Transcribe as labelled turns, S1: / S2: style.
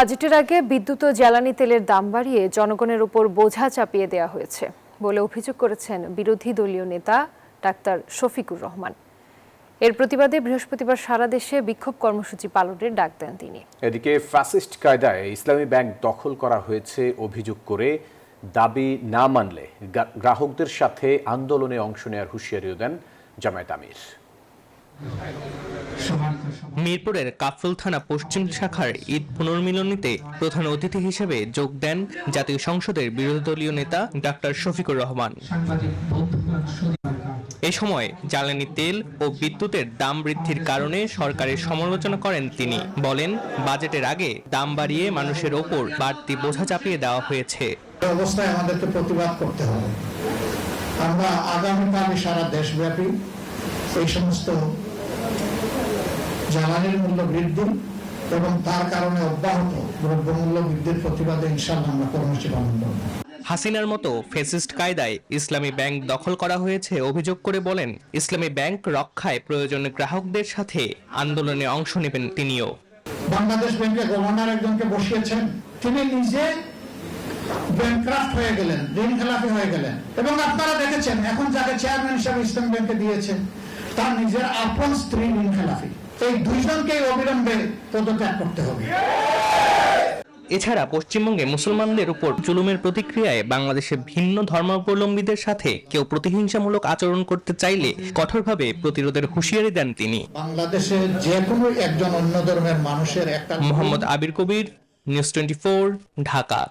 S1: বাজেটের আগে বিদ্যুৎ ও জ্বালানি তেলের দাম বাড়িয়ে জনগণের উপর বোঝা চাপিয়ে দেওয়া হয়েছে বলে অভিযোগ করেছেন বিরোধী দলীয় নেতা ডাক্তার শফিকুর রহমান। এর প্রতিবাদে বৃহস্পতিবার সারা দেশে বিক্ষোভ কর্মসূচি পালনের ডাক দেন তিনি।
S2: এদিকে ফ্যাসিস্ট কায়দায় ইসলামী ব্যাংক দখল করা হয়েছে অভিযোগ করে দাবি না মানলে গ্রাহকদের সাথে আন্দোলনে অংশ নেওয়ার হুঁশিয়ারিও দেন জামায়াত আমির।
S3: মিরপুরের কাফরুল থানা পশ্চিম শাখার ঈদ পুনর্মিলনীতে প্রধান অতিথি হিসেবে যোগ দেন জাতীয় সংসদের বিরোধী দলীয় নেতা ডাক্তার শফিকুর রহমান। এ সময় জ্বালানি তেল ও বিদ্যুতের দাম বৃদ্ধির কারণে সরকারের সমালোচনা করেন তিনি। বলেন, বাজেটের আগে দাম বাড়িয়ে মানুষের ওপর বাড়তি বোঝা চাপিয়ে দেওয়া হয়েছে।
S4: অবস্থায় আমাদেরকে প্রতিবাদ করতে হবে। আমরা আগামীকাল সারা দেশব্যাপী এই সমস্ত জ্বালানির মূল্য বৃদ্ধি এবং তার কারণে অব্যাহত দ্রব্যমূল্য বৃদ্ধির প্রতিবাদে ইনশাআল্লাহ আমরা কর্মসূচি পালন করব।
S3: হাসিনার মতো ফ্যাসিস্ট কায়দায় ইসলামী ব্যাংক দখল করা হয়েছে অভিযোগ করে বলেন, ইসলামী ব্যাংক রক্ষায় প্রয়োজনে গ্রাহকদের সাথে আন্দোলনে অংশ নেবেন তিনিও।
S4: বাংলাদেশ ব্যাংকে গভর্নর একজনকে বসিয়েছেন, তিনি নিজে ব্যাংকরাফট হয়ে গেলেন, ঋণ খেলাপি হয়ে গেলেন, এবং আপনারা দেখেছেন এখন যাকে চেয়ারম্যান হিসেবে ইসলামী ব্যাংকে দিয়েছেন তার নিজের আপন স্ত্রী ঋণ খেলাপি। এই দুইজনকে অবিলম্বে পদত্যাগ করতে হবে।
S3: এছাড়া পশ্চিমবঙ্গে মুসলমানদের উপর জুলুমের প্রতিক্রিয়ায় বাংলাদেশে ভিন্ন ধর্মাবলম্বীদের সাথে কেউ প্রতিহিংসামূলক আচরণ করতে চাইলে কঠোরভাবে প্রতিরোধের হুঁশিয়ারি দেন তিনি।
S4: বাংলাদেশে যে কোনো একজন অন্য ধর্মের মানুষের একটা।
S3: মোহাম্মদ আবির কবির, নিউজ 24, ঢাকা।